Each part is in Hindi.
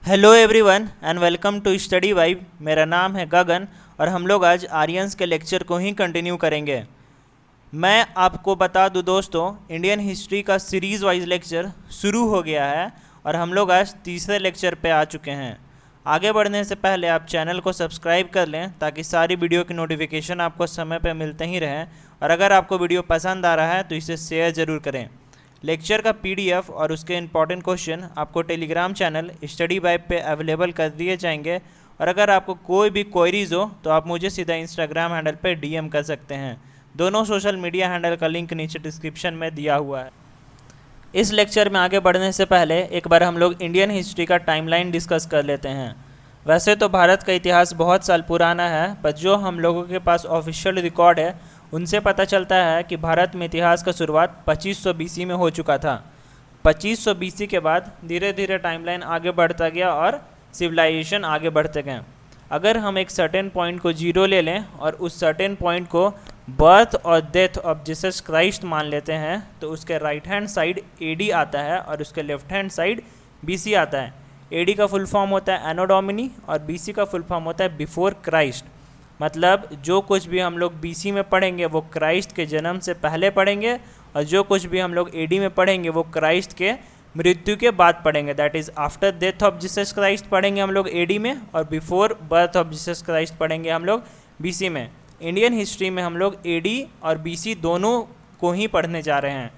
Hello everyone and welcome to Study Vibe. मेरा नाम है गगन और हम लोग आज आर्यंस के लेक्चर को ही कंटिन्यू करेंगे। मैं आपको बता दूं दोस्तों, इंडियन हिस्ट्री का सीरीज़ वाइज लेक्चर शुरू हो गया है और हम लोग आज तीसरे लेक्चर पे आ चुके हैं। आगे बढ़ने से पहले आप चैनल को सब्सक्राइब कर लें ताकि सारी वीडियो की नोटिफिकेशन आपको समय पर मिलते ही रहें, और अगर आपको वीडियो पसंद आ रहा है तो इसे शेयर ज़रूर करें। लेक्चर का पीडीएफ और उसके इंपॉर्टेंट क्वेश्चन आपको टेलीग्राम चैनल स्टडी वाइब पे अवेलेबल कर दिए जाएंगे, और अगर आपको कोई भी क्वेरीज हो तो आप मुझे सीधा इंस्टाग्राम हैंडल पे डीएम कर सकते हैं। दोनों सोशल मीडिया हैंडल का लिंक नीचे डिस्क्रिप्शन में दिया हुआ है। इस लेक्चर में आगे बढ़ने से पहले एक बार हम लोग इंडियन हिस्ट्री का टाइमलाइन डिस्कस कर लेते हैं। वैसे तो भारत का इतिहास बहुत साल पुराना है, पर जो हम लोगों के पास ऑफिशियल रिकॉर्ड है उनसे पता चलता है कि भारत में इतिहास का शुरुआत 2500 बीसी में हो चुका था। 2500 बीसी के बाद धीरे धीरे टाइमलाइन आगे बढ़ता गया और सिविलाइजेशन आगे बढ़ते गए। अगर हम एक सर्टेन पॉइंट को जीरो ले लें और उस सर्टेन पॉइंट को बर्थ और डेथ ऑफ जीसस क्राइस्ट मान लेते हैं तो उसके राइट हैंड साइड एडी आता है और उसके लेफ्ट हैंड साइड बीसी आता है। एडी का फुल फॉर्म होता है एनो डोमिनी और बीसी का फुल फॉर्म होता है बिफोर क्राइस्ट। मतलब जो कुछ भी हम लोग बीसी में पढ़ेंगे वो क्राइस्ट के जन्म से पहले पढ़ेंगे, और जो कुछ भी हम लोग एडी में पढ़ेंगे वो क्राइस्ट के मृत्यु के बाद पढ़ेंगे। That is after death of Jesus Christ पढ़ेंगे हम लोग एडी में, और before birth of Jesus Christ पढ़ेंगे हम लोग बीसी में। इंडियन हिस्ट्री में हम लोग एडी और बीसी दोनों को ही पढ़ने जा रहे हैं।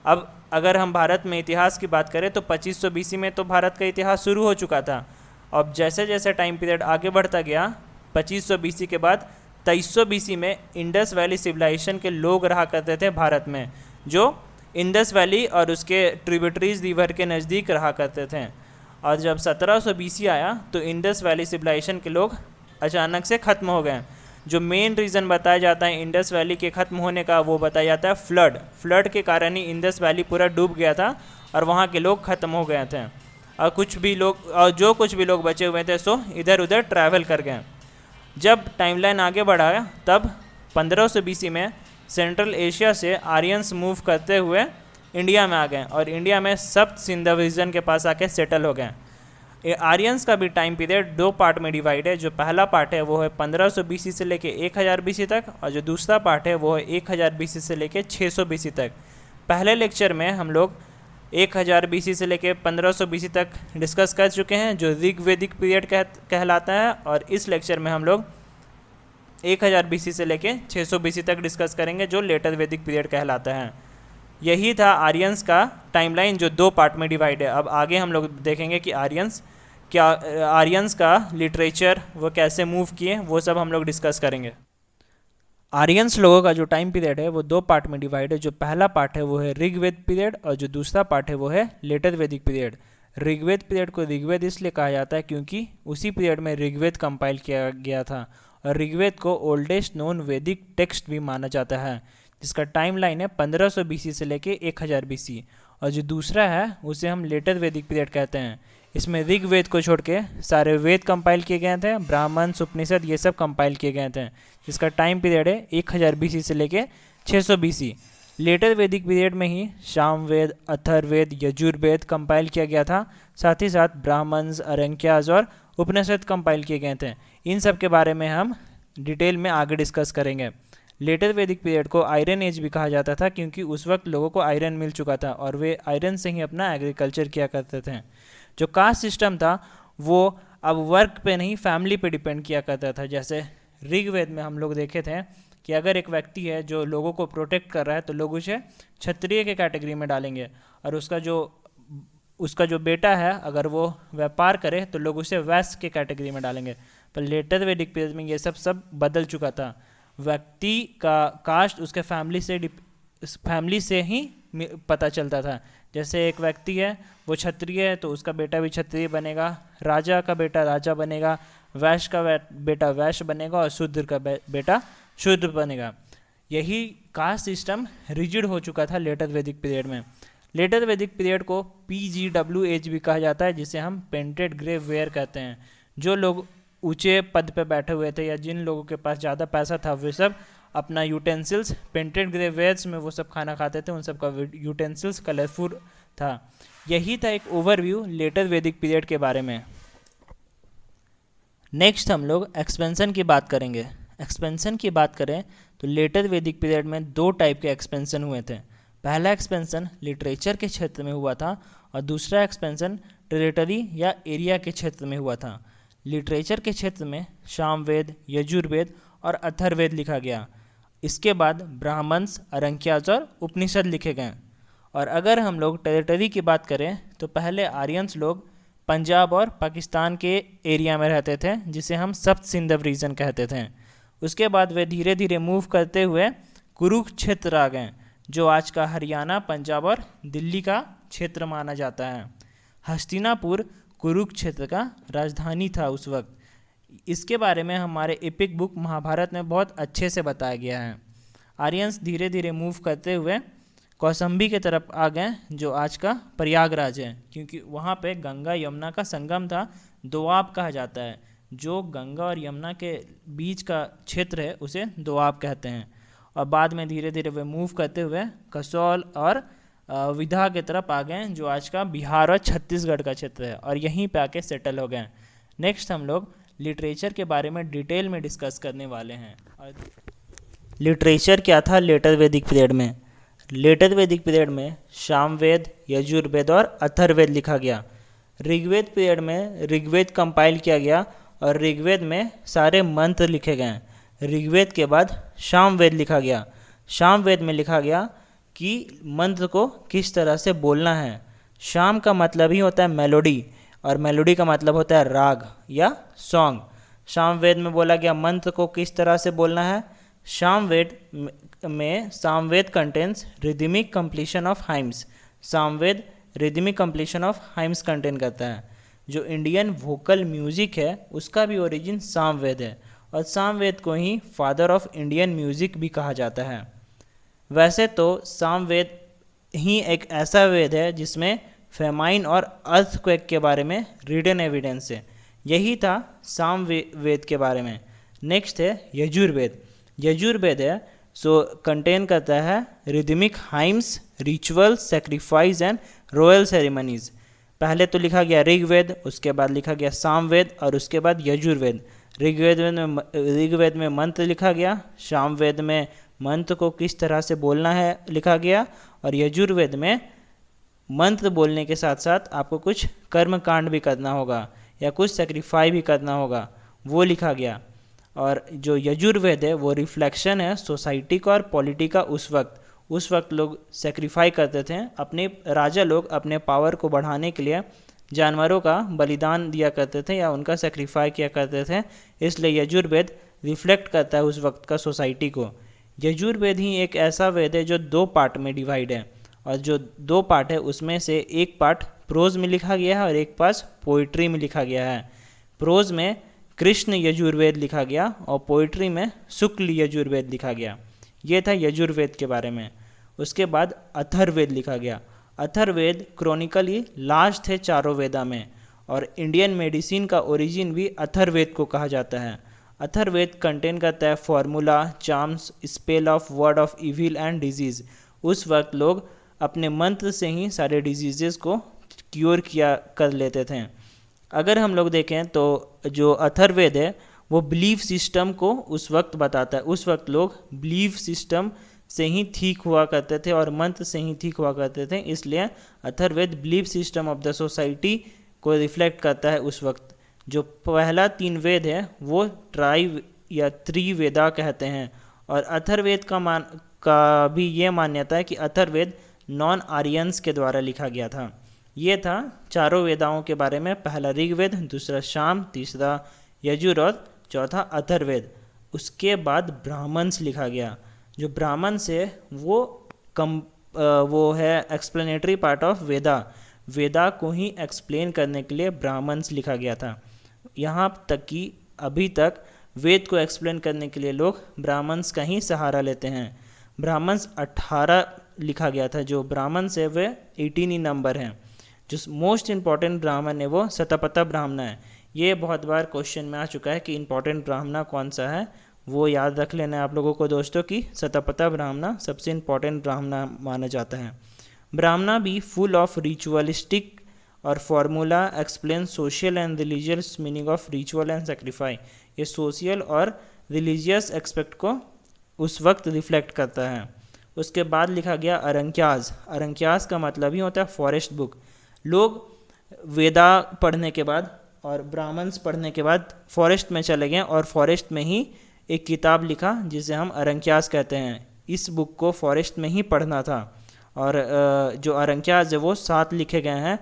अब अगर हम भारत में इतिहास की बात करें तो 2500 बीसी में तो भारत का इतिहास शुरू हो चुका था। अब जैसे जैसे टाइम पीरियड आगे बढ़ता गया, 2500 बीसी के बाद 2300 बीसी में इंडस वैली सिविलाइजेशन के लोग रहा करते थे भारत में, जो इंडस वैली और उसके ट्रिब्यूटरीज रिवर के नज़दीक रहा करते थे। और जब 1700 बीसी आया तो इंडस वैली सिविलाइजेशन के लोग अचानक से ख़त्म हो गए। जो मेन रीज़न बताया जाता है इंडस वैली के ख़त्म होने का वो बताया जाता है फ्लड के कारण ही इंडस वैली पूरा डूब गया था और वहाँ के लोग ख़त्म हो गए थे, और जो कुछ भी लोग बचे हुए थे सो इधर उधर ट्रैवल कर गए। जब टाइमलाइन आगे बढ़ा तब 1500 बीसी में सेंट्रल एशिया से आर्यंस मूव करते हुए इंडिया में आ गए और इंडिया में सप्त सिंधु रीजन के पास आके सेटल हो गए। आर्यंस का भी टाइम पीरियड दो पार्ट में डिवाइड है। जो पहला पार्ट है वो है 1500 बीसी से लेके 1000 बीसी तक, और जो दूसरा पार्ट है वो है 1000 बीसी से लेके 600 बीसी तक। पहले लेक्चर में हम लोग 1000 बीसी से लेके 1500 बीसी तक डिस्कस कर चुके हैं, जो ऋग वैदिक पीरियड कहलाता है, और इस लेक्चर में हम लोग 1000 बीसी से लेके 600 बीसी तक डिस्कस करेंगे, जो लेटर वैदिक पीरियड कहलाता है। यही था आर्यंस का टाइमलाइन जो दो पार्ट में डिवाइड है। अब आगे हम लोग देखेंगे कि आर्यंस का लिटरेचर वो कैसे मूव किए, वो सब हम लोग डिस्कस करेंगे। आर्यंस लोगों का जो टाइम पीरियड है वो दो पार्ट में डिवाइड है। जो पहला पार्ट है वो है ऋग्वेद पीरियड, और जो दूसरा पार्ट है वो है लेटर वैदिक पीरियड। ऋग्वेद पीरियड को ऋग्वेद इसलिए कहा जाता है क्योंकि उसी पीरियड में ऋग्वेद कंपाइल किया गया था, और ऋग्वेद को ओल्डेस्ट नोन वैदिक टेक्स्ट भी माना जाता है, जिसका टाइम लाइन है 1500 बीसी से लेके 1000 बीसी। और जो दूसरा है उसे हम लेटर वैदिक पीरियड कहते हैं। इसमें ऋग्वेद को छोड़ के सारे वेद कंपाइल किए गए थे, ब्राह्मण उपनिषद ये सब कंपाइल किए गए थे, जिसका टाइम पीरियड है 1000 बीसी से लेके 600 बीसी। लेटर वैदिक पीरियड में ही सामवेद, अथर्ववेद, यजुर्वेद कंपाइल किया गया था। साथ ही साथ ब्राह्मण्स, अरंक्यास और उपनिषद कंपाइल किए गए थे। इन सब के बारे में हम डिटेल में आगे डिस्कस करेंगे। लेटर वैदिक पीरियड को आयरन एज भी कहा जाता था क्योंकि उस वक्त लोगों को आयरन मिल चुका था और वे आयरन से ही अपना एग्रीकल्चर किया करते थे। जो कास्ट सिस्टम था वो अब वर्क पे नहीं फैमिली पे डिपेंड किया करता था। जैसे ऋग्वेद में हम लोग देखे थे कि अगर एक व्यक्ति है जो लोगों को प्रोटेक्ट कर रहा है तो लोग उसे क्षत्रिय के कैटेगरी में डालेंगे, और उसका जो बेटा है अगर वो व्यापार करे तो लोग उसे वैश्य के कैटेगरी में डालेंगे। पर लेटर वैदिक पीरियड में ये सब बदल चुका था। व्यक्ति का कास्ट उसके फैमिली से ही पता चलता था। जैसे एक व्यक्ति है वो क्षत्रिय है तो उसका बेटा भी क्षत्रिय बनेगा, राजा का बेटा राजा बनेगा, वैश्य का बेटा वैश्य बनेगा, और शूद्र का बेटा शूद्र बनेगा। यही कास्ट सिस्टम रिजिड हो चुका था लेटर वैदिक पीरियड में। लेटर वैदिक पीरियड को PGW एज भी कहा जाता है, जिसे हम पेंटेड ग्रे वेयर कहते हैं। जो लोग ऊंचे पद पे बैठे हुए थे या जिन लोगों के पास ज़्यादा पैसा था वे सब अपना यूटेंसिल्स पेंटेड ग्रे वेयर्स में वो सब खाना खाते थे, उन सब का यूटेंसिल्स कलरफुल था। यही था एक ओवरव्यू लेटर वैदिक पीरियड के बारे में। नेक्स्ट हम लोग एक्सपेंशन की बात करेंगे। एक्सपेंशन की बात करें तो लेटर वैदिक पीरियड में दो टाइप के एक्सपेंशन हुए थे। पहला एक्सपेंशन लिटरेचर के क्षेत्र में हुआ था और दूसरा एक्सपेंशन टेरिटरी या एरिया के क्षेत्र में हुआ था। लिटरेचर के क्षेत्र में सामवेद, यजुर्वेद और अथर्ववेद लिखा गया। इसके बाद ब्राह्मण्स, अरंक्यास और उपनिषद लिखे गए। और अगर हम लोग टेरिटरी की बात करें तो पहले आर्यंस लोग पंजाब और पाकिस्तान के एरिया में रहते थे, जिसे हम सप्त सिंधव रीजन कहते थे। उसके बाद वे धीरे धीरे मूव करते हुए कुरुक्षेत्र आ गए, जो आज का हरियाणा, पंजाब और दिल्ली का क्षेत्र माना जाता है। हस्तिनापुर कुरुक्षेत्र का राजधानी था उस वक्त। इसके बारे में हमारे एपिक बुक महाभारत में बहुत अच्छे से बताया गया है। आर्यंस धीरे धीरे मूव करते हुए कौसंबी के तरफ आ गए, जो आज का प्रयागराज है, क्योंकि वहाँ पे गंगा यमुना का संगम था। दोआब कहा जाता है, जो गंगा और यमुना के बीच का क्षेत्र है उसे दोआब कहते हैं। और बाद में धीरे धीरे वे मूव करते हुए कसौल और विदर्भ की तरफ आ गए, जो आज का बिहार और छत्तीसगढ़ का क्षेत्र है, और यहीं पे आके सेटल हो गए। नेक्स्ट हम लोग लिटरेचर के बारे में डिटेल में डिस्कस करने वाले हैं। लिटरेचर क्या था लेटर वैदिक पीरियड में? लेटर वैदिक पीरियड में सामवेद, यजुर्वेद और अथर्ववेद लिखा गया। ऋग्वेद पीरियड में ऋग्वेद कंपाइल किया गया और ऋग्वेद में सारे मंत्र लिखे गए। ऋग्वेद के बाद सामवेद लिखा गया। सामवेद में लिखा गया कि मंत्र को किस तरह से बोलना है। शाम का मतलब ही होता है मेलोडी, और मेलोडी का मतलब होता है राग या सॉन्ग। सामवेद में बोला गया मंत्र को किस तरह से बोलना है। Samaveda contains rhythmic completion of hymns. Samaveda rhythmic completion of hymns contain करता है। जो इंडियन वोकल म्यूजिक है उसका भी ओरिजिन सामवेद है, और सामवेद को ही फादर ऑफ इंडियन म्यूजिक भी कहा जाता है। वैसे तो सामवेद ही एक ऐसा वेद है जिसमें फेमाइन और अर्थक्वेक के बारे में रिटन एविडेंस है। यही था सामवेद के बारे में। नेक्स्ट है यजुर्वेद। यजुर्वेद है सो कंटेन करता है rhythmic hymns, ritual, sacrifice and royal ceremonies. पहले तो लिखा गया ऋग्वेद, उसके बाद लिखा गया सामवेद और उसके बाद यजुर्वेद। ऋग्वेद में मंत्र लिखा गया, सामवेद में मंत्र को किस तरह से बोलना है लिखा गया, और यजुर्वेद में मंत्र बोलने के साथ साथ आपको कुछ कर्म कांड भी करना होगा या कुछ सेक्रीफाई भी करना होगा, वो लिखा गया। और जो यजुर्वेद है वो रिफ्लेक्शन है सोसाइटी का और पॉलिटी का। उस वक्त लोग सेक्रीफाई करते थे। अपने राजा लोग अपने पावर को बढ़ाने के लिए जानवरों का बलिदान दिया करते थे या उनका सेक्रीफाई किया करते थे। इसलिए यजुर्वेद रिफ्लेक्ट करता है उस वक्त का सोसाइटी को। यजुर्वेद ही एक ऐसा वेद है जो दो पार्ट में डिवाइड है, और जो दो पार्ट है उसमें से एक पार्ट प्रोज में लिखा गया है और एक पार्ट पोइट्री में लिखा गया है। प्रोज में कृष्ण यजुर्वेद लिखा गया और पोइट्री में शुक्ल यजुर्वेद लिखा गया। ये था यजुर्वेद के बारे में। उसके बाद अथर्ववेद लिखा गया। अथर्ववेद क्रॉनिकली लास्ट थे चारों वेदा में, और इंडियन मेडिसिन का ओरिजिन भी अथर्ववेद को कहा जाता है। अथर्ववेद कंटेन करता है formula, charms, spell of word of evil and disease. उस वक्त लोग अपने मंत्र से ही सारे डिजीजेस को क्योर किया कर लेते थे। अगर हम लोग देखें तो जो अथर्ववेद है वो बिलीफ सिस्टम को उस वक्त बताता है। उस वक्त लोग बिलीफ सिस्टम से ही ठीक हुआ करते थे और मंत्र से ही ठीक हुआ करते थे, इसलिए Atharvaveda belief system of the society को रिफ्लेक्ट करता है उस वक्त। जो पहला 3 वेद है वो ट्राई या त्रिवेदा कहते हैं, और अथर्ववेद का भी ये मान्यता है कि अथर्ववेद नॉन आर्यंस के द्वारा लिखा गया था। ये था चारों वेदाओं के बारे में। पहला ऋग्वेद, दूसरा साम, तीसरा यजुर और चौथा अथर्ववेद। उसके बाद ब्राह्मण्स लिखा गया। जो ब्राह्मण्स है वो है एक्सप्लेनेटरी पार्ट ऑफ वेदा को ही एक्सप्लेन करने के लिए ब्राह्मण्स लिखा गया था। यहाँ तक कि अभी तक वेद को एक्सप्लेन करने के लिए लोग ब्राह्मण्स का ही सहारा लेते हैं। ब्राह्मण्स 18 लिखा गया था। जो ब्राह्मण्स है वे 18 ही नंबर हैं। जो मोस्ट इम्पॉर्टेंट ब्राह्मण है वो शतपथ ब्राह्मण है। ये बहुत बार क्वेश्चन में आ चुका है कि इम्पॉर्टेंट ब्राह्मण कौन सा है, वो याद रख लेना है आप लोगों को दोस्तों कि शतपथ ब्राह्मण सबसे इम्पॉर्टेंट ब्राह्मण माना जाता है। ब्राह्मण भी फुल ऑफ रिचुअलिस्टिक और formula explain social and religious meaning of ritual and sacrifice. ये सोशल और रिलीजियस एक्सपेक्ट को उस वक्त रिफ्लेक्ट करता है। उसके बाद लिखा गया अरंक्याज। अरंक्याज का मतलब ही होता है फॉरेस्ट बुक। लोग वेदा पढ़ने के बाद और ब्राह्मण्स पढ़ने के बाद फॉरेस्ट में चले गए और फॉरेस्ट में ही एक किताब लिखा जिसे हम अरंक्याज कहते हैं। इस बुक को फॉरेस्ट में ही पढ़ना था और जो अरंक्याज है वो 7 लिखे गए हैं।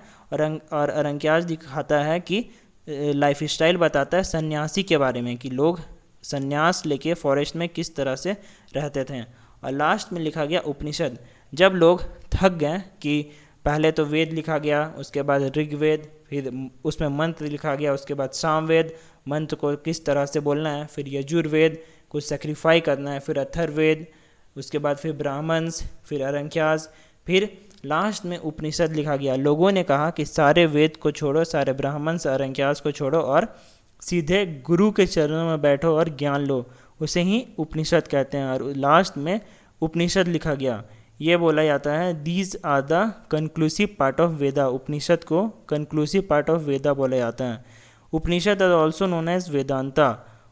और अरंक्याज दिखाता है कि लाइफ स्टाइल बताता है सन्यासी के बारे में कि लोग सन्यास लेके फॉरेस्ट में किस तरह से रहते थे। और लास्ट में लिखा गया उपनिषद। जब लोग थक गए कि पहले तो वेद लिखा गया, उसके बाद ऋग्वेद, फिर उसमें मंत्र लिखा गया, उसके बाद सामवेद मंत्र को किस तरह से बोलना है, फिर यजुर्वेद कुछ सेक्रीफाई करना है, फिर अथर्ववेद, उसके बाद फिर ब्राह्मण्स, फिर अरंक्यास, फिर लास्ट में उपनिषद लिखा गया। लोगों ने कहा कि सारे वेद को छोड़ो, सारे ब्राह्मण्स अरंक्यास को छोड़ो और सीधे गुरु के चरणों में बैठो और ज्ञान लो, उसे ही उपनिषद कहते हैं। और लास्ट में उपनिषद लिखा गया। ये बोला जाता है these are the conclusive part of Veda. Upanishad को कंक्लूसिव पार्ट ऑफ वेदा बोला जाता है। Upanishad are also known as Vedanta.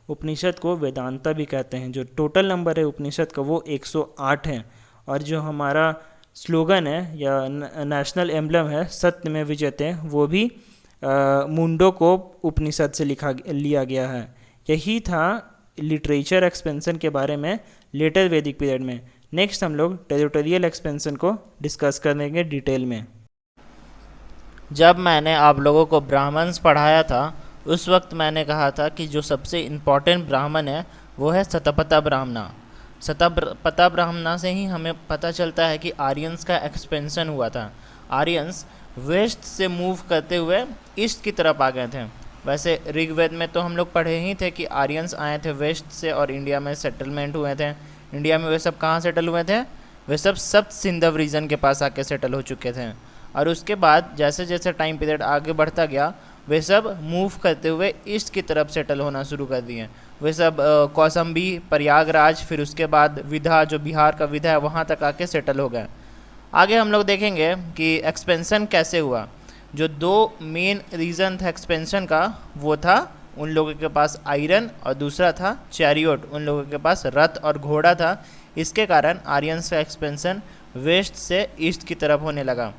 Upanishad को वेदांता भी कहते हैं। जो टोटल नंबर है उपनिषद का वो 108 है। और जो हमारा स्लोगन है या नेशनल एम्बलम है सत्य में विजयते, वो भी मुंडो को उपनिषद से लिया गया है। यही था लिटरेचर एक्सपेंशन के बारे में लेटर वैदिक पीरियड में। नेक्स्ट हम लोग टेरिटोरियल एक्सपेंशन को डिस्कस करेंगे डिटेल में। जब मैंने आप लोगों को ब्राह्मण्स पढ़ाया था उस वक्त मैंने कहा था कि जो सबसे इम्पॉर्टेंट ब्राह्मण है वो है सतपथा ब्राह्मणा। सतपथा ब्राह्मणा से ही हमें पता चलता है कि आर्यंस का एक्सपेंशन हुआ था। आर्यंस वेस्ट से मूव करते हुए ईस्ट की तरफ आ गए थे। वैसे ऋग्वेद में तो हम लोग पढ़े ही थे कि आर्यंस आए थे वेस्ट से और इंडिया में सेटलमेंट हुए थे। इंडिया में वे सब कहाँ सेटल हुए थे? वे सब सप्त सिंधव रीजन के पास आके सेटल हो चुके थे। और उसके बाद जैसे जैसे टाइम पीरियड आगे बढ़ता गया वे सब मूव करते हुए ईस्ट की तरफ सेटल होना शुरू कर दिए। वे सब कौसम्बी, प्रयागराज, फिर उसके बाद विधा, जो बिहार का विधा है, वहाँ तक आके सेटल हो गए। आगे हम लोग देखेंगे कि एक्सपेंशन कैसे हुआ। जो 2 मेन रीज़न था एक्सपेंशन का वो था उन लोगों के पास आयरन और दूसरा था चैरियोट, उन लोगों के पास रथ और घोड़ा था। इसके कारण आर्यंस का एक्सपेंशन वेस्ट से ईस्ट की तरफ होने लगा।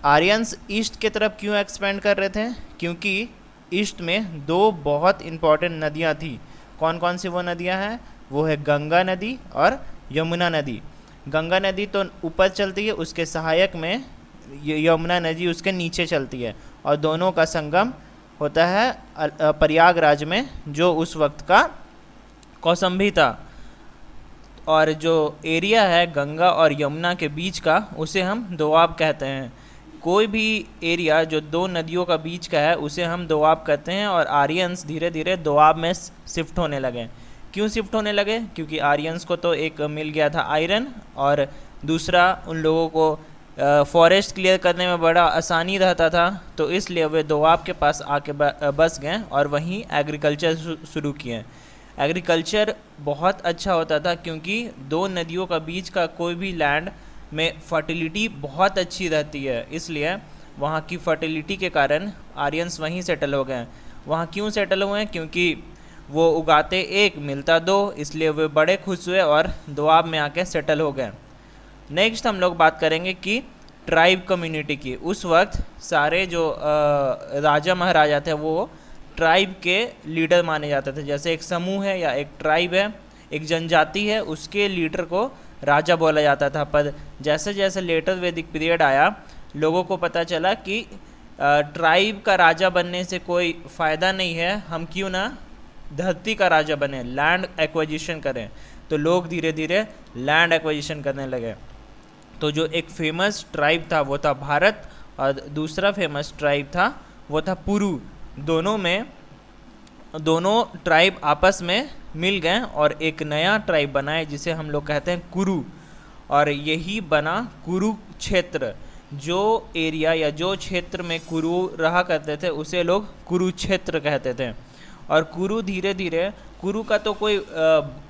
आर्यंस ईस्ट की तरफ क्यों एक्सपेंड कर रहे थे? क्योंकि ईस्ट में 2 बहुत इम्पॉर्टेंट नदियाँ थी। कौन कौन सी वो नदियाँ हैं? वो है गंगा नदी और यमुना नदी। गंगा नदी तो ऊपर चलती है, उसके सहायक में यमुना नदी उसके नीचे चलती है और दोनों का संगम होता है प्रयागराज में, जो उस वक्त का कौसम्बी था। और जो एरिया है गंगा और यमुना के बीच का उसे हम दोआब कहते हैं। कोई भी एरिया जो 2 नदियों का बीच का है उसे हम दोआब कहते हैं। और आर्यंस धीरे धीरे दोआब में शिफ्ट होने लगे। क्यों शिफ्ट होने लगे? क्योंकि आर्यंस को तो एक मिल गया था आयरन और दूसरा उन लोगों को फॉरेस्ट क्लियर करने में बड़ा आसानी रहता था, तो इसलिए वे दोआब के पास आके बस गए और वहीं एग्रीकल्चर शुरू किए। एग्रीकल्चर बहुत अच्छा होता था क्योंकि 2 नदियों का बीच का कोई भी लैंड में फर्टिलिटी बहुत अच्छी रहती है, इसलिए वहाँ की फर्टिलिटी के कारण आर्यंस वहीं सेटल हो गए। वहाँ क्यों सेटल हुए? क्योंकि वो उगाते 1 मिलता 2, इसलिए वे बड़े खुश हुए और दोआब में आके सेटल हो गए। नेक्स्ट हम लोग बात करेंगे कि ट्राइब कम्युनिटी की। उस वक्त सारे जो राजा महाराजा थे वो ट्राइब के लीडर माने जाते थे। जैसे एक समूह है या एक ट्राइब है, एक जनजाति है, उसके लीडर को राजा बोला जाता था। पर जैसे जैसे लेटर वैदिक पीरियड आया लोगों को पता चला कि ट्राइब का राजा बनने से कोई फ़ायदा नहीं है, हम क्यों ना धरती का राजा बने, लैंड एक्विजिशन करें। तो लोग धीरे धीरे लैंड एक्विजिशन करने लगे। तो जो एक फेमस ट्राइब था वो था भारत और दूसरा फेमस ट्राइब था वो था पुरु। दोनों ट्राइब आपस में मिल गए और एक नया ट्राइब बनाए जिसे हम लोग कहते हैं कुरु। और यही बना कुरुक्षेत्र। जो एरिया या जो क्षेत्र में कुरु रहा करते थे उसे लोग कुरुक्षेत्र कहते थे। और कुरु धीरे धीरे, कुरु का तो कोई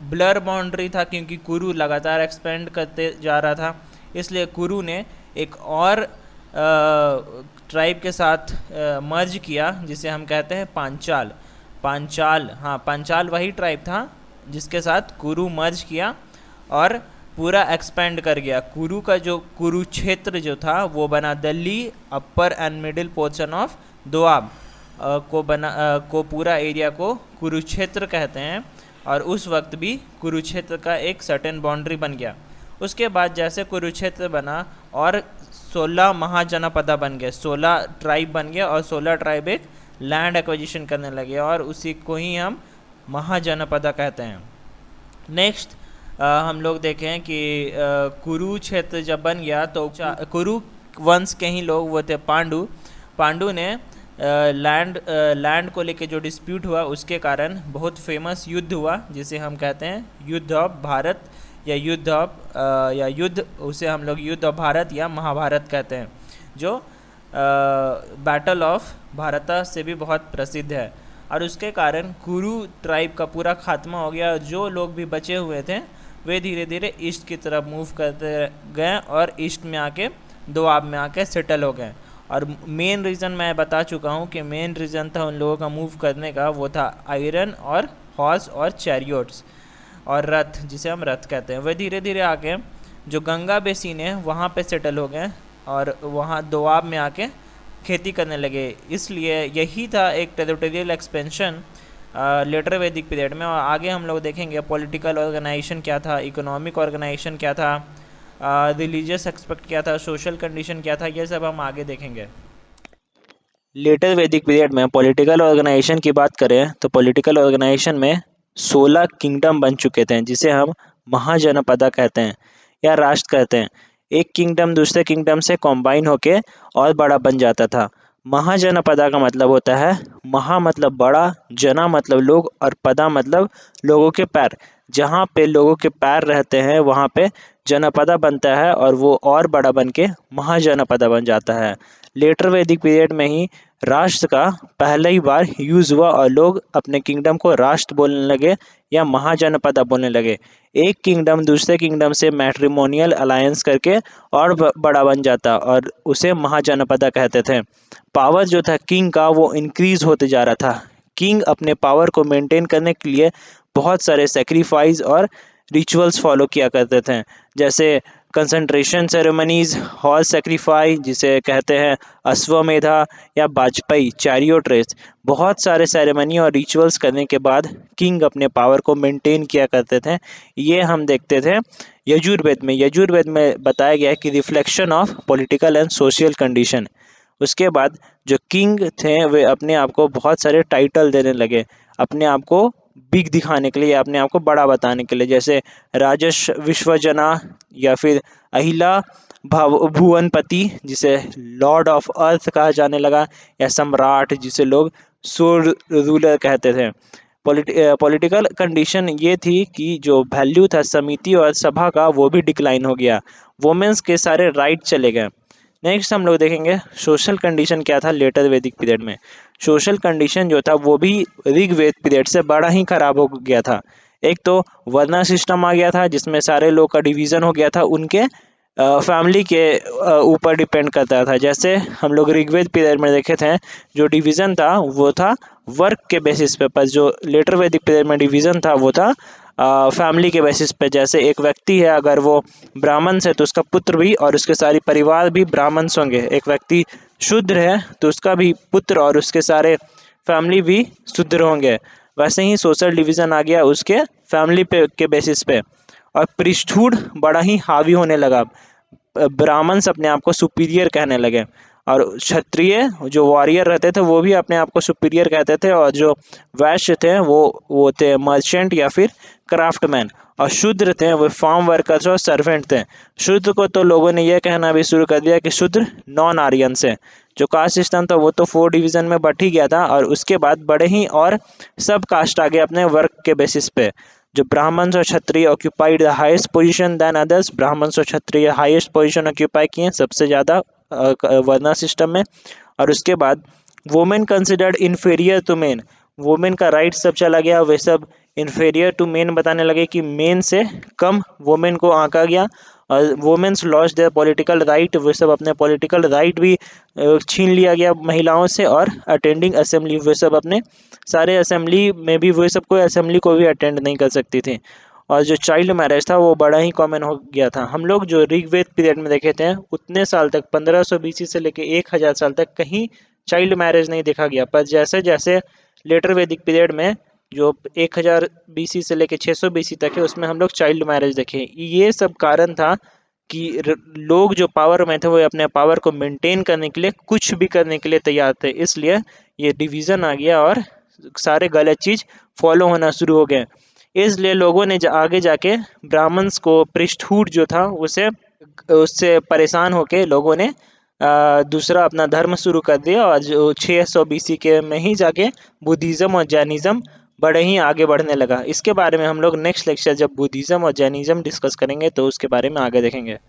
ब्लर बाउंड्री था क्योंकि कुरु लगातार एक्सपेंड करते जा रहा था, इसलिए कुरु ने एक और ट्राइब के साथ मर्ज किया, जिसे हम कहते हैं पांचाल। पांचाल, हाँ पांचाल वही ट्राइब था जिसके साथ कुरु मर्ज किया और पूरा एक्सपेंड कर गया। कुरु का जो कुरुक्षेत्र जो था वो बना Delhi upper and middle portion of Doab को पूरा एरिया को कुरुक्षेत्र कहते हैं। और उस वक्त भी कुरुक्षेत्र का एक सर्टेन बाउंड्री बन गया। उसके बाद जैसे कुरुक्षेत्र बना और 16 महाजनपदा बन गए, 16 ट्राइब बन गया और 16 ट्राइब एक लैंड एक्विजिशन करने लगे और उसी को ही हम महाजनपदा कहते हैं। नेक्स्ट हम लोग देखें कि कुरुक्षेत्र जब बन गया तो कुरु वंश के ही लोग वो थे पांडु। पांडु ने लैंड को लेके जो डिस्प्यूट हुआ उसके कारण बहुत फेमस युद्ध हुआ, जिसे हम कहते हैं युद्ध ऑफ भारत या युद्ध उसे हम लोग युद्ध ऑफ भारत या महाभारत कहते हैं, जो बैटल ऑफ भारत से भी बहुत प्रसिद्ध है। और उसके कारण कुरु ट्राइब का पूरा खात्मा हो गया। जो लोग भी बचे हुए थे वे धीरे धीरे ईस्ट की तरफ मूव करते गए और ईस्ट में आके दोआब में आके सेटल हो गए। और मेन रीज़न मैं बता चुका हूँ कि मेन रीज़न था उन लोगों का मूव करने का, वो था आयरन और हॉर्स और चैरियोट्स और रथ, जिसे हम रथ कहते हैं। वे धीरे धीरे आके जो गंगा बेसिन है वहाँ पे सेटल हो गए और वहाँ दोआब में आके खेती करने लगे। इसलिए यही था एक टेरिटोरियल एक्सपेंशन लेटर वैदिक पीरियड में। और आगे हम लोग देखेंगे पॉलिटिकल ऑर्गेनाइजेशन क्या था, इकोनॉमिक ऑर्गेनाइजेशन क्या था, रिलीजियस एक्सपेक्ट क्या था, सोशल कंडीशन क्या था, ये सब हम आगे देखेंगे। लेटर वैदिक पीरियड में पॉलिटिकल ऑर्गेनाइजेशन की बात करें तो पॉलिटिकल ऑर्गेनाइजेशन में 16 किंगडम बन चुके थे, जिसे हम महाजनपदा कहते हैं या राष्ट्र कहते हैं। एक किंगडम दूसरे किंगडम से कॉम्बाइन होके और बड़ा बन जाता था। महाजनपदा का मतलब होता है, महा मतलब बड़ा, जना मतलब लोग और पदा मतलब लोगों के पैर। जहाँ पे लोगों के पैर रहते हैं वहाँ पे जनपदा बनता है और वो और बड़ा बन के महाजनपदा बन जाता है। लेटर वैदिक पीरियड में ही राष्ट्र का पहली ही बार यूज हुआ और लोग अपने किंगडम को राष्ट्र बोलने लगे या महाजनपदा बोलने लगे। एक किंगडम दूसरे किंगडम से मैट्रिमोनियल अलायंस करके और बड़ा बन जाता और उसे महाजनपदा कहते थे। पावर जो था किंग का वो इंक्रीज होते जा रहा था। किंग अपने पावर को मेंटेन करने के लिए बहुत सारे सेक्रीफाइस और रिचुअल्स फॉलो किया करते थे, जैसे कंसंट्रेशन सेरेमनीज, हॉर्स सेक्रीफाइस जिसे कहते हैं अश्वमेधा या वाजपेयी चैरियोट रेस। बहुत सारे सेरेमनी और रिचुअल्स करने के बाद किंग अपने पावर को मेंटेन किया करते थे। ये हम देखते थे यजुर्वेद में। यजुर्वेद में बताया गया है कि reflection of political and social condition. उसके बाद जो किंग थे वे अपने आप को बहुत सारे टाइटल देने लगे, अपने आप को बिग दिखाने के लिए, अपने आप को बड़ा बताने के लिए, जैसे राजस विश्वजना या फिर अहिला भुवनपति जिसे लॉर्ड ऑफ अर्थ कहा जाने लगा, या सम्राट जिसे लोग सोल रूलर कहते थे। पॉलिटिकल कंडीशन ये थी कि जो वैल्यू था समिति और सभा का वो भी डिक्लाइन हो गया, वुमेन्स के सारे राइट चले गए। नेक्स्ट हम लोग देखेंगे सोशल कंडीशन क्या था लेटर वैदिक पीरियड में। सोशल कंडीशन जो था वो भी ऋग्वेद पीरियड से बड़ा ही खराब हो गया था। एक तो वर्ना सिस्टम आ गया था जिसमें सारे लोग का डिवीज़न हो गया था, उनके फैमिली के ऊपर डिपेंड करता था। जैसे हम लोग ऋग्वेद पीरियड में देखे थे जो डिवीज़न था वो था वर्क के बेसिस पे, पर जो लेटर वैदिक पीरियड में डिवीज़न था वो था फैमिली के बेसिस पे। जैसे एक व्यक्ति है अगर वो ब्राह्मण से तो उसका पुत्र भी और उसके सारे परिवार भी ब्राह्मण होंगे। एक व्यक्ति शूद्र है तो उसका भी पुत्र और उसके सारे फैमिली भी शूद्र होंगे। वैसे ही सोशल डिवीज़न आ गया उसके फैमिली पे के बेसिस पे। और प्रीस्टहुड बड़ा ही हावी होने लगा, ब्राह्मण अपने आप को सुपीरियर कहने लगे और क्षत्रिय जो वॉरियर रहते थे वो भी अपने आप को सुपीरियर कहते थे, और जो वैश्य थे वो थे मर्चेंट या फिर क्राफ्टमैन, और शूद्र थे वो फार्म वर्कर्स और सर्वेंट थे। शूद्र को तो लोगों ने यह कहना भी शुरू कर दिया कि शूद्र नॉन आर्यन से। जो कास्ट सिस्टम था वो तो 4 डिवीज़न में बट ही गया था और उसके बाद बड़े ही और सब कास्ट आ गए अपने वर्क के बेसिस पे। जो ब्राह्मण और Kshatriya occupied the highest position than others, Brahmin और क्षत्रिय हाईएस्ट पोजीशन ऑक्यूपाई किए सबसे ज़्यादा वर्ना सिस्टम में। और उसके बाद women considered inferior to men, women का राइट सब चला गया, वे सब इन्फीरियर टू मेन बताने लगे कि मेन से कम वुमेन को आंका गया। और women's lost their political right, वो सब अपने पॉलिटिकल राइट भी छीन लिया गया महिलाओं से। और अटेंडिंग असेंबली, वो सब अपने सारे असेंबली में भी, वो सब कोई असेंबली को भी अटेंड नहीं कर सकती थी। और जो चाइल्ड मैरिज था वो बड़ा ही कॉमन हो गया था। हम लोग जो ऋग्वेद पीरियड में देखे थे उतने साल तक 1500 बीसी से लेके 1000 साल तक कहीं चाइल्ड मैरिज नहीं देखा गया। पर जैसे जैसे लेटर वैदिक पीरियड में जो 1000 बीसी से लेके 600 बीसी तक है उसमें हम लोग चाइल्ड मैरिज देखे। ये सब कारण था कि लोग जो पावर में थे वो अपने पावर को मेंटेन करने के लिए कुछ भी करने के लिए तैयार थे, इसलिए ये डिवीज़न आ गया और सारे गलत चीज़ फॉलो होना शुरू हो गए। इसलिए लोगों ने आगे जाके ब्राह्मण्स को, प्रीस्टहुड जो था उसे, उससे परेशान होके लोगों ने दूसरा अपना धर्म शुरू कर दिया। और जो 600 बीसी के में ही जाके बुद्धिज़्म और जैनिज़्म बड़े ही आगे बढ़ने लगा। इसके बारे में हम लोग नेक्स्ट लेक्चर जब बुद्धिज़्म और जैनिज़्म डिस्कस करेंगे तो उसके बारे में आगे देखेंगे।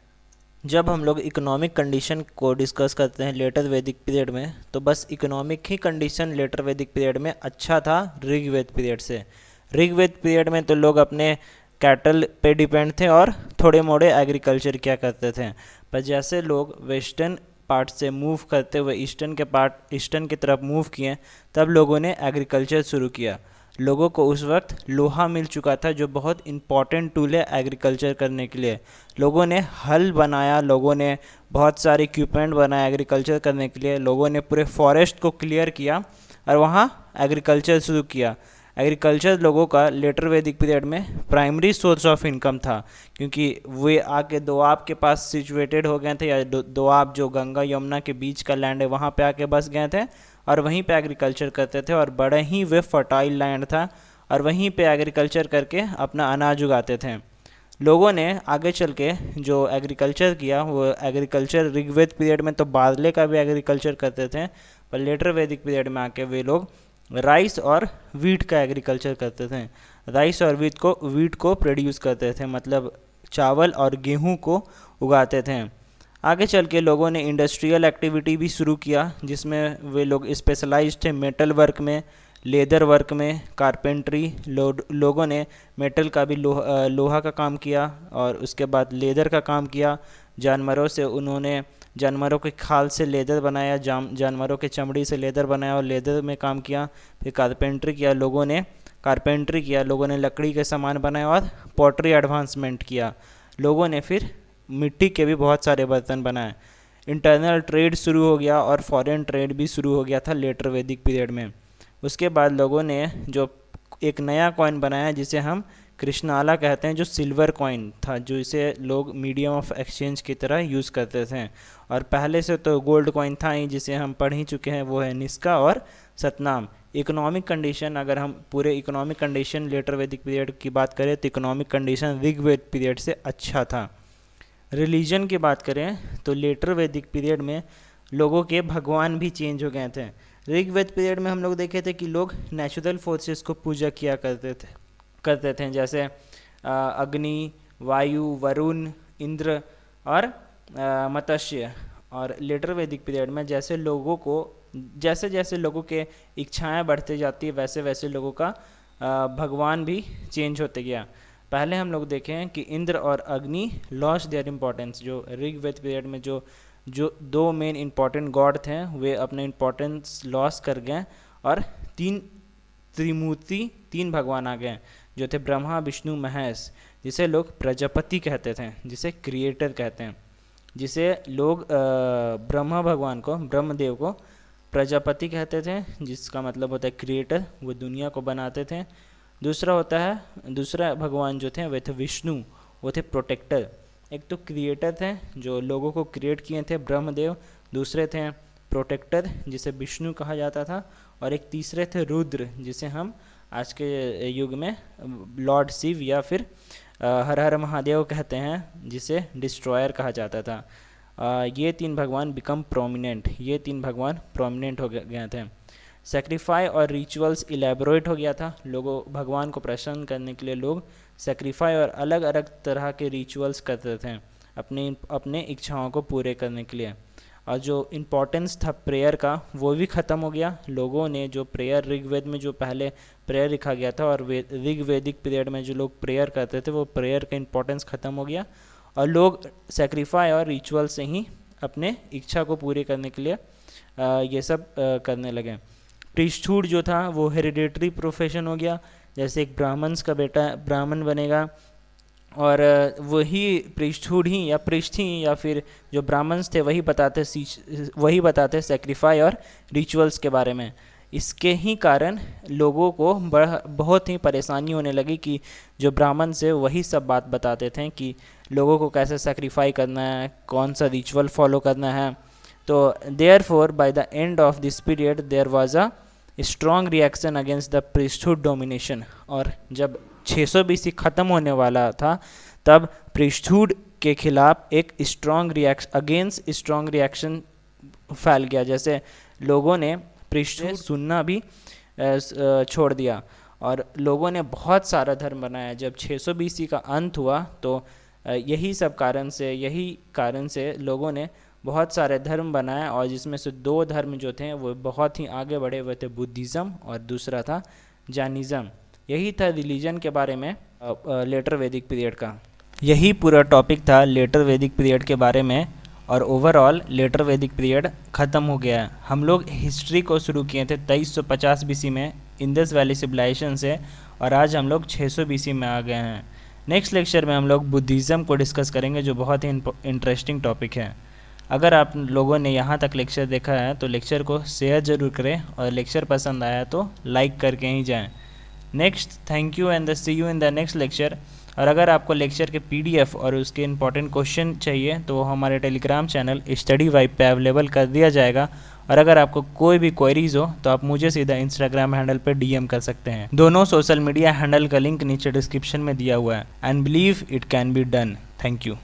जब हम लोग इकोनॉमिक कंडीशन को डिस्कस करते हैं लेटर वैदिक पीरियड में, तो बस इकोनॉमिक ही कंडीशन लेटर वैदिक पीरियड में अच्छा था ऋग्वेद पीरियड से। ऋग्वेद पीरियड में तो लोग अपने कैटल पे डिपेंड थे और थोड़े मोड़े एग्रीकल्चर किया करते थे। पर जैसे लोग वेस्टर्न पार्ट से मूव करते हुए ईस्टर्न की तरफ मूव किए, तब लोगों ने एग्रीकल्चर शुरू किया। लोगों को उस वक्त लोहा मिल चुका था जो बहुत इम्पॉर्टेंट टूल है एग्रीकल्चर करने के लिए। लोगों ने हल बनाया, लोगों ने बहुत सारे इक्विपमेंट बनाया एग्रीकल्चर करने के लिए। लोगों ने पूरे फॉरेस्ट को क्लियर किया और वहाँ एग्रीकल्चर शुरू किया। एग्रीकल्चर लोगों का लेटर वैदिक पीरियड में प्राइमरी सोर्स ऑफ इनकम था, क्योंकि वे आके दोआब के पास सिचुएटेड हो गए थे, या दोआब जो गंगा यमुना के बीच का लैंड है वहाँ पे आके बस गए थे और वहीं पे एग्रीकल्चर करते थे। और बड़ा ही वे फर्टाइल लैंड था और वहीं पे एग्रीकल्चर करके अपना अनाज उगाते थे। लोगों ने आगे चल के जो एग्रीकल्चर किया वो एग्रीकल्चर ऋग्वेद पीरियड में तो बादले का भी एग्रीकल्चर करते थे, पर लेटर वैदिक पीरियड में आके वे लोग राइस और वीट का एग्रीकल्चर करते थे। राइस और वीट को प्रोड्यूस करते थे, मतलब चावल और गेहूं को उगाते थे। आगे चल के लोगों ने इंडस्ट्रियल एक्टिविटी भी शुरू किया, जिसमें वे लोग स्पेशलाइज्ड थे मेटल वर्क में, लेदर वर्क में, कारपेंट्री। लोगों ने मेटल का भी लोहा का काम किया और उसके बाद लेदर का काम किया। जानवरों से उन्होंने जानवरों के खाल से लेदर बनाया, जानवरों के चमड़ी से लेदर बनाया और लेदर में काम किया। फिर कारपेंट्री किया लोगों ने लकड़ी के सामान बनाया और पॉटरी एडवांसमेंट किया। लोगों ने फिर मिट्टी के भी बहुत सारे बर्तन बनाए। इंटरनल ट्रेड शुरू हो गया और फॉरेन ट्रेड भी शुरू हो गया था लेटर वैदिक पीरियड में। उसके बाद लोगों ने जो एक नया कॉइन बनाया जिसे हम कृष्णाला कहते हैं, जो सिल्वर कॉइन था, जो इसे लोग मीडियम ऑफ एक्सचेंज की तरह यूज़ करते थे। और पहले से तो गोल्ड कॉइन था ही जिसे हम पढ़ ही चुके हैं, वो है निस्का और सतनाम। इकोनॉमिक कंडीशन, अगर हम पूरे इकोनॉमिक कंडीशन लेटर वैदिक पीरियड की बात करें तो इकोनॉमिक कंडीशन ऋग्वेद पीरियड से अच्छा था। रिलीजन की बात करें तो लेटर वैदिक पीरियड में लोगों के भगवान भी चेंज हो गए थे। ऋग्वेद पीरियड में हम लोग देखे थे कि लोग नेचुरल फोर्सेस को पूजा किया करते थे, जैसे अग्नि, वायु, वरुण, इंद्र और मत्स्य। और लेटर वैदिक पीरियड में जैसे जैसे लोगों के इच्छाएं बढ़ते जाती है वैसे वैसे लोगों का भगवान भी चेंज होते गया। पहले हम लोग देखें कि इंद्र और अग्नि लॉस्ट देयर इम्पोर्टेंस। जो ऋग्वेद पीरियड में जो दो मेन इम्पॉर्टेंट गॉड थे वे अपने इम्पोर्टेंस लॉस कर गए और तीन भगवान आ गए जो थे ब्रह्मा, विष्णु, महेश, जिसे लोग प्रजापति कहते थे, जिसे क्रिएटर कहते हैं, जिसे लोग ब्रह्मा भगवान को, ब्रह्मदेव को प्रजापति कहते थे, जिसका मतलब होता है क्रिएटर, वो दुनिया को बनाते थे। दूसरा भगवान जो थे वे थे विष्णु, वो थे प्रोटेक्टर। एक तो क्रिएटर थे जो लोगों को क्रिएट किए थे ब्रह्मदेव, दूसरे थे प्रोटेक्टर जिसे विष्णु कहा जाता था, और एक तीसरे थे रुद्र जिसे हम आज के युग में लॉर्ड शिव या फिर हर हर महादेव कहते हैं, जिसे डिस्ट्रॉयर कहा जाता था। ये तीन भगवान प्रोमिनेंट हो गए थे। सेक्रीफाई और रिचुअल्स इलेबोरेट हो गया था। भगवान को प्रसन्न करने के लिए लोग सेक्रीफाई और अलग अलग तरह के रिचुअल्स करते थे अपने इच्छाओं को पूरे करने के लिए। और जो इम्पोर्टेंस था प्रेयर का वो भी ख़त्म हो गया। लोगों ने जो प्रेयर ऋग्वेद में जो पहले प्रेयर लिखा गया था और ऋग्वेदिक पीरियड में जो लोग प्रेयर करते थे वो प्रेयर का इम्पोर्टेंस ख़त्म हो गया। और लोग सेक्रीफाई और रिचुअल से ही अपने इच्छा को पूरे करने के लिए ये सब करने लगे। प्रीस्टहुड जो था वो हेरिडेटरी प्रोफेशन हो गया, जैसे एक ब्राह्मण्स का बेटा ब्राह्मण बनेगा और वही प्रीस्टहुड ही या प्रीस्ट ही या फिर जो ब्राह्मण्स थे वही बताते सेक्रीफाई और रिचुअल्स के बारे में। इसके ही कारण लोगों को बहुत ही परेशानी होने लगी कि जो ब्राह्मण से वही सब बात बताते थे कि लोगों को कैसे सेक्रीफाई करना है, कौन सा रिचुअल फॉलो करना है। तो therefore by the end of this period there was a strong reaction against the priesthood domination. और जब 600 BC ख़त्म होने वाला था तब प्रीस्टहुड के खिलाफ एक स्ट्रॉन्ग रिएक्शन फैल गया। जैसे लोगों ने प्रीस्टहुड सुनना भी छोड़ दिया और लोगों ने बहुत सारा धर्म बनाया। जब 600 BC का अंत हुआ तो यही कारण से लोगों ने बहुत सारे धर्म बनाए और जिसमें से 2 धर्म जो थे वो बहुत ही आगे बढ़े हुए थे, बुद्धिज़्म और दूसरा था जैनिज़्म। यही था रिलीजन के बारे में लेटर वैदिक पीरियड का। यही पूरा टॉपिक था लेटर वैदिक पीरियड के बारे में और ओवरऑल लेटर वैदिक पीरियड ख़त्म हो गया। हम लोग हिस्ट्री को शुरू किए थे 2350 BC में इंडस वैली सिविलाइजेशन से और आज हम लोग 600 BC में आ गए हैं। नेक्स्ट लेक्चर में हम लोग बुद्धिज़्म को डिस्कस करेंगे जो बहुत ही इंटरेस्टिंग टॉपिक है। अगर आप लोगों ने यहाँ तक लेक्चर देखा है तो लेक्चर को शेयर ज़रूर करें और लेक्चर पसंद आया तो लाइक करके ही जाएं। Next, thank you and see you in the next lecture. और अगर आपको लेक्चर के PDF और उसके इंपॉर्टेंट क्वेश्चन चाहिए तो वो हमारे टेलीग्राम चैनल स्टडी वाइब पे अवेलेबल कर दिया जाएगा। और अगर आपको कोई भी क्वेरीज हो तो आप मुझे सीधा इंस्टाग्राम हैंडल पे DM कर सकते हैं। दोनों सोशल मीडिया हैंडल का लिंक नीचे डिस्क्रिप्शन में दिया हुआ है। And believe it can be done. Thank you.